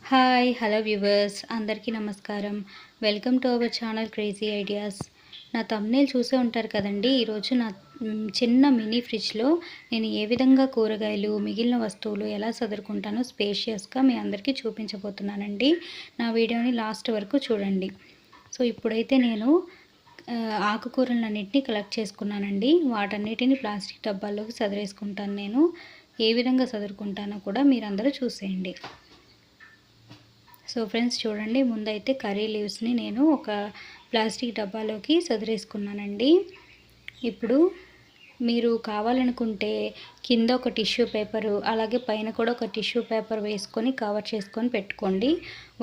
Hi hello viewers అందరికీ నమస్కారం. Welcome to our channel crazy ideas. నా థంబ్‌నెయిల్ చూసే ఉంటారు కదండీ. ఈరోజు నా చిన్న మినీ ఫ్రిడ్జ్‌లో నేను ఏ విధంగా కూరగాయలు, మిగిలిన వస్తువులు ఎలా సదురుకుంటానో స్పేషియస్‌గా మీ అందరికీ చూపించబోతున్నానండి. నా వీడియోని లాస్ట్ వరకు చూడండి. సో ఇప్పుడైతే నేను ఆకుకూరలన్నిటిని కలెక్ట్ చేసుకున్నానండి. వాటన్నిటిని ప్లాస్టిక్ డబ్బాల్లోకి సదిరేసుకుంటాను నేను. ఏ విధంగా సదురుకుంటానో కూడా మీరందరూ చూసేయండి. సో ఫ్రెండ్స్ చూడండి, ముందైతే కర్రీ లీవ్స్ని నేను ఒక ప్లాస్టిక్ డబ్బాలోకి సదిరేసుకున్నానండి. ఇప్పుడు మీరు కావాలనుకుంటే కింద ఒక టిష్యూ పేపరు, అలాగే పైన కూడా ఒక టిష్యూ పేపర్ వేసుకొని కవర్ చేసుకొని పెట్టుకోండి.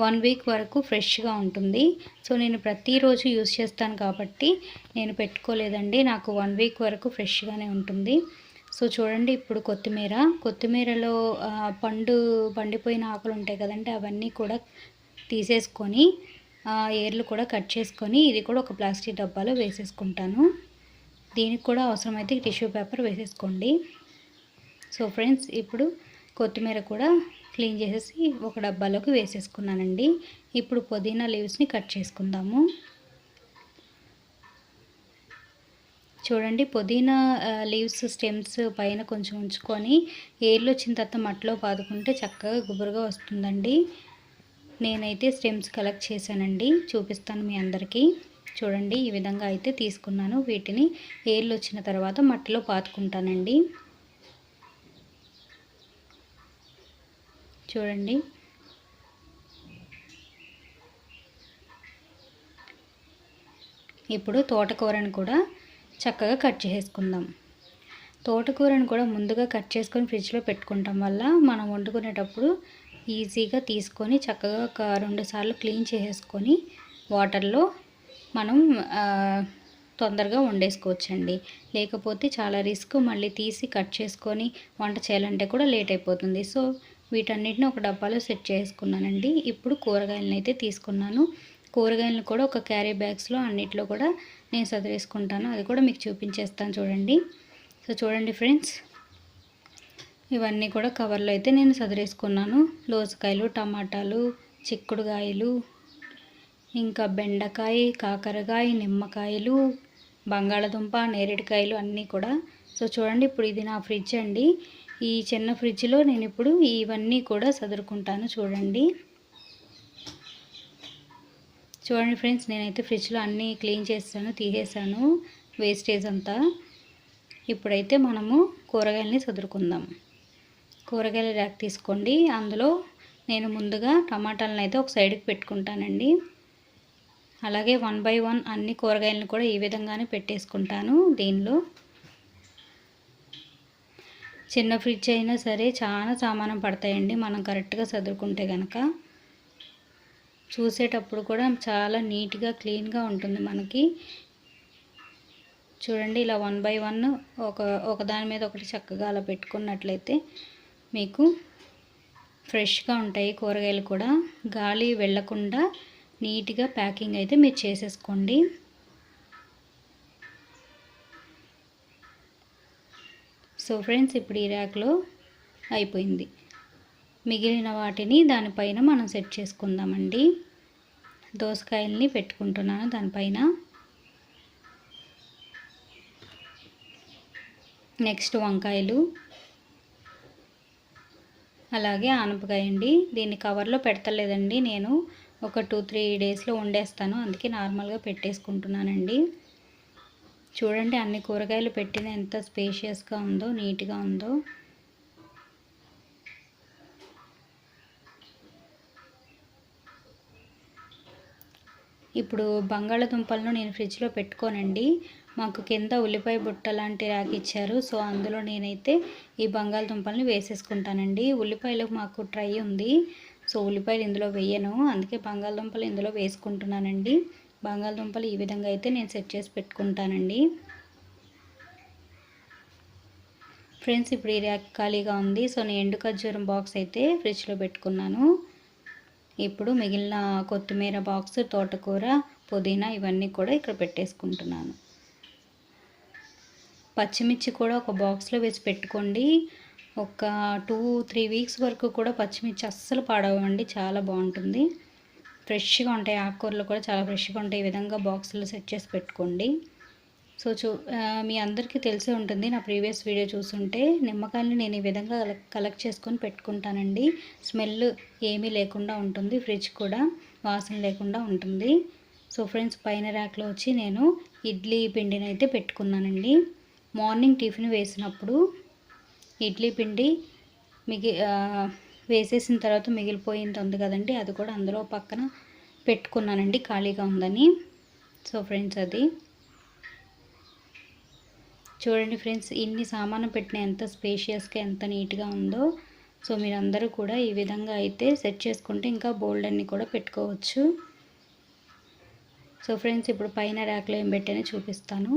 1 వీక్ వరకు ఫ్రెష్గా ఉంటుంది. సో నేను ప్రతిరోజు యూస్ చేస్తాను కాబట్టి నేను పెట్టుకోలేదండి. నాకు 1 వీక్ వరకు ఫ్రెష్గానే ఉంటుంది. సో చూడండి, ఇప్పుడు కొత్తిమీరలో పండిపోయిన ఆకులు ఉంటాయి కదండి, అవన్నీ కూడా తీసేసుకొని ఏర్లు కూడా కట్ చేసుకొని ఇది కూడా ఒక ప్లాస్టిక్ డబ్బాలో వేసేసుకుంటాను. దీనికి కూడా అవసరమైతే టిష్యూ పేపర్ వేసేసుకోండి. సో ఫ్రెండ్స్, ఇప్పుడు కొత్తిమీర కూడా క్లీన్ చేసేసి ఒక డబ్బాలోకి వేసేసుకున్నానండి. ఇప్పుడు పుదీనా లీవ్స్ని కట్ చేసుకుందాము. చూడండి, పుదీనా లీవ్స్ స్టెమ్స్ పైన కొంచెం ఉంచుకొని ఏర్లు వచ్చిన తర్వాత మట్టిలో పాదుకుంటే చక్కగా గుబురుగా వస్తుందండి. నేనైతే స్టెమ్స్ కలెక్ట్ చేశానండి, చూపిస్తాను మీ అందరికీ. చూడండి, ఈ విధంగా అయితే తీసుకున్నాను. వీటిని ఏర్లు వచ్చిన తర్వాత మట్టిలో పాతుకుంటానండి. చూడండి, ఇప్పుడు తోటకూరను కూడా చక్కగా కట్ చేసుకుందాం. తోటకూరను కూడా ముందుగా కట్ చేసుకొని ఫ్రిడ్జ్లో పెట్టుకుంటాం వల్ల మనం వండుకునేటప్పుడు ఈజీగా తీసుకొని చక్కగా ఒక 2 సార్లు క్లీన్ చేసేసుకొని వాటర్లో మనం తొందరగా వండేసుకోవచ్చండి. లేకపోతే చాలా రిస్క్, మళ్ళీ తీసి కట్ చేసుకొని వంట చేయాలంటే కూడా లేట్ అయిపోతుంది. సో వీటన్నిటిని ఒక డబ్బాలో సెట్ చేసుకున్నానండి. ఇప్పుడు కూరగాయలను అయితే తీసుకున్నాను. కూరగాయలను కూడా ఒక క్యారీ బ్యాగ్స్లో అన్నిట్లో కూడా నేను సదిరేసుకుంటాను. అది కూడా మీకు చూపించేస్తాను చూడండి. సో చూడండి ఫ్రెండ్స్, ఇవన్నీ కూడా కవర్లో అయితే నేను సదిరేసుకున్నాను. దోసకాయలు, టమాటాలు, చిక్కుడుకాయలు, ఇంకా బెండకాయ, కాకరకాయ, నిమ్మకాయలు, బంగాళదుంప, నేరేడుకాయలు అన్నీ కూడా. సో చూడండి, ఇప్పుడు ఇది నా ఫ్రిడ్జ్ అండి. ఈ చిన్న ఫ్రిడ్జ్లో నేను ఇప్పుడు ఇవన్నీ కూడా సదురుకుంటాను. చూడండి ఫ్రెండ్స్, నేనైతే ఫ్రిడ్జ్లో అన్నీ క్లీన్ చేస్తాను, తీసేసాను వేస్టేజ్ అంతా. ఇప్పుడైతే మనము కూరగాయలని సదురుకుందాం. కూరగాయల ర్యాక్ తీసుకోండి. అందులో నేను ముందుగా టమాటాలను అయితే ఒక సైడ్కి పెట్టుకుంటానండి. అలాగే 1 బై 1 అన్ని కూరగాయలను కూడా ఈ విధంగానే పెట్టేసుకుంటాను. దీనిలో చిన్న ఫ్రిడ్జ్ అయినా సరే చాలా సామానం పడతాయండి మనం కరెక్ట్గా సదురుకుంటే కనుక. చూసేటప్పుడు కూడా చాలా నీట్గా క్లీన్గా ఉంటుంది మనకి. చూడండి, ఇలా 1 బై 1 ఒక దాని మీద ఒకటి చక్కగా అలా పెట్టుకున్నట్లయితే మీకు ఫ్రెష్గా ఉంటాయి కూరగాయలు కూడా. గాలి వెళ్ళకుండా నీట్గా ప్యాకింగ్ అయితే మీరు చేసేసుకోండి. సో ఫ్రెండ్స్, ఇప్పుడు ఈ ర్యాక్లో అయిపోయింది. మిగిలిన వాటిని దానిపైన మనం సెట్ చేసుకుందామండి. దోసకాయల్ని పెట్టుకుంటున్నాను దానిపైన. నెక్స్ట్ వంకాయలు, అలాగే ఆనపకాయ అండి. దీన్ని కవర్లో పెడతలేదండి, నేను ఒక 2-3 డేస్లో వండేస్తాను, అందుకే నార్మల్గా పెట్టేసుకుంటున్నానండి. చూడండి, అన్ని కూరగాయలు పెట్టిన ఎంత స్పేషియస్గా ఉందో, నీట్గా ఉందో. ఇప్పుడు బంగాళదుంపలను నేను ఫ్రిడ్జ్లో పెట్టుకోనండి. మాకు కింద ఉల్లిపాయ బుట్ట లాంటి ర్యాక్ ఇచ్చారు. సో అందులో నేనైతే ఈ బంగాళదుంపల్ని వేసేసుకుంటానండి. ఉల్లిపాయలు మాకు ట్రై ఉంది, సో ఉల్లిపాయలు ఇందులో వేయను, అందుకే బంగాళదుంపలు ఇందులో వేసుకుంటున్నానండి. బంగాళదుంపలు ఈ విధంగా అయితే నేను సెట్ చేసి పెట్టుకుంటానండి. ఫ్రెండ్స్, ఇప్పుడు ఈ ర్యాక్ ఖాళీగా ఉంది. సో నేను ఎండు ఖర్జూరం బాక్స్ అయితే ఫ్రిడ్జ్లో పెట్టుకున్నాను. ఇప్పుడు మిగిలిన కొత్తిమీర బాక్స్, తోటకూర, పుదీనా ఇవన్నీ కూడా ఇక్కడ పెట్టేసుకుంటున్నాను. పచ్చిమిర్చి కూడా ఒక బాక్స్లో వేసి పెట్టుకోండి. ఒక 2-3 వీక్స్ వరకు కూడా పచ్చిమిర్చి అస్సలు పాడవండి, చాలా బాగుంటుంది. ఫ్రెష్గా ఉంటాయి, ఆకుకూరలు కూడా చాలా ఫ్రెష్గా ఉంటాయి. ఈ విధంగా బాక్స్లో సెట్ చేసి పెట్టుకోండి. సో మీ అందరికీ తెలిసే ఉంటుంది, నా ప్రీవియస్ వీడియో చూసుంటే నిమ్మకాయలు నేను ఈ విధంగా కలెక్ట్ చేసుకొని పెట్టుకుంటానండి. స్మెల్ ఏమీ లేకుండా ఉంటుంది, ఫ్రిడ్జ్ కూడా వాసన లేకుండా ఉంటుంది. సో ఫ్రెండ్స్, పైన ర్యాక్లో వచ్చి నేను ఇడ్లీ పిండిని అయితే పెట్టుకున్నానండి. మార్నింగ్ టిఫిన్ వేసినప్పుడు ఇడ్లీ పిండి వేసేసిన తర్వాత మిగిలిపోయింది ఉంది కదండి, అది కూడా అందులో పక్కన పెట్టుకున్నానండి, ఖాళీగా ఉందని. సో ఫ్రెండ్స్, అది చూడండి ఫ్రెండ్స్, ఇన్ని సామాను పెట్టిన ఎంత స్పేషియస్గా ఎంత నీట్గా ఉందో. సో మీరందరూ కూడా ఈ విధంగా అయితే సెట్ చేసుకుంటే ఇంకా బోల్డ్ అన్ని కూడా పెట్టుకోవచ్చు. సో ఫ్రెండ్స్, ఇప్పుడు పైన ర్యాక్లో ఏం పెట్టానో చూపిస్తాను.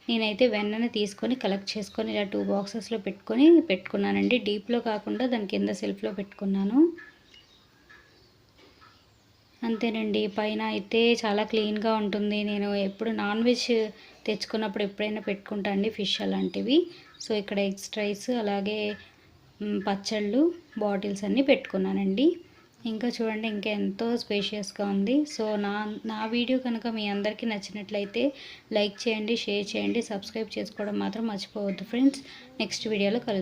నేనైతే వెన్నని తీసుకొని కలెక్ట్ చేసుకొని ఇలా 2 బాక్సెస్లో పెట్టుకున్నానండి. డీప్లో కాకుండా దాని కింద సెల్ఫ్లో పెట్టుకున్నాను. అంతేనండి, పైన అయితే చాలా క్లీన్గా ఉంటుంది. నేను ఎప్పుడు నాన్ వెజ్ తెచ్చుకున్నప్పుడు ఎప్పుడైనా పెట్టుకుంటా అండి, ఫిష్ అలాంటివి. సో ఇక్కడ ఎగ్స్ రైస్, అలాగే పచ్చళ్ళు, బాటిల్స్ అన్నీ పెట్టుకున్నానండి. ఇంకా చూడండి, ఇంకా ఎంతో స్పేషియస్గా ఉంది. సో నా వీడియో కనుక మీ అందరికీ నచ్చినట్లయితే లైక్ చేయండి, షేర్ చేయండి, సబ్స్క్రైబ్ చేసుకోవడం మాత్రం మర్చిపోవద్దు ఫ్రెండ్స్. నెక్స్ట్ వీడియోలో కలుద్దాం.